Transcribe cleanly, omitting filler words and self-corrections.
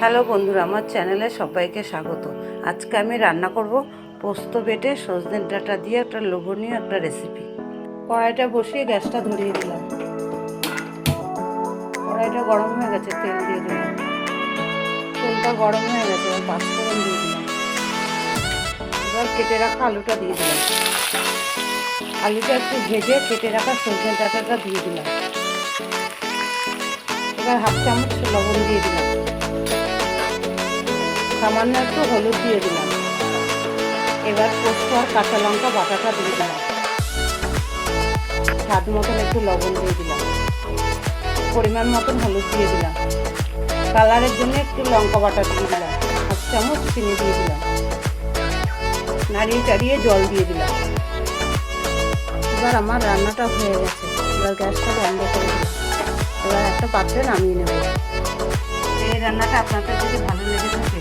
Hello বন্ধুরা, আমার চ্যানেলে সবাইকে স্বাগত। আজকে আমি রান্না করব পোস্ত বেটে সজনে ডাঁটা দিয়ে একটা লোভনীয় একটা রেসিপি। কড়াইটা বসিয়ে গ্যাসটা ধরিয়ে দিলাম। কড়াইটা গরম হয়ে গেছে, তেল দিয়ে দিলাম। তেলটা গরম হয়ে গেছে, এবার পাঁচফোড়ন দিয়ে দিলাম। এবার কেটে রাখা আলুটা দিয়ে দিলাম। আলুটা একটু ভেজে কেটে রাখা সজনে ডাঁটাটা দিয়ে দিলাম। এবার হাফ চামচ লবণ দিয়ে দিলাম। সামান্য একটু হলুদ দিয়ে দিলাম। এবার পোস্ত আর কাঁচা লঙ্কা বাটাটা দিয়ে দিলাম। স্বাদ মতন একটু লবণ দিয়ে দিলাম। পরিমাণ মতন হলুদ দিয়ে দিলাম। কালারের জন্য একটু লঙ্কা বাটা দিয়ে দিলাম। হাফ চামচ চিনি দিয়ে দিলাম। নাড়িয়ে চাড়িয়ে জল দিয়ে দিলাম। এবার আমার রান্নাটা হয়ে গেছে। এবার গ্যাসটা বন্ধ করে দিলাম। এবার একটা পাত্রে নামিয়ে নেব। এই রান্নাটা আপনাদের যদি ভালো লেগে থাকে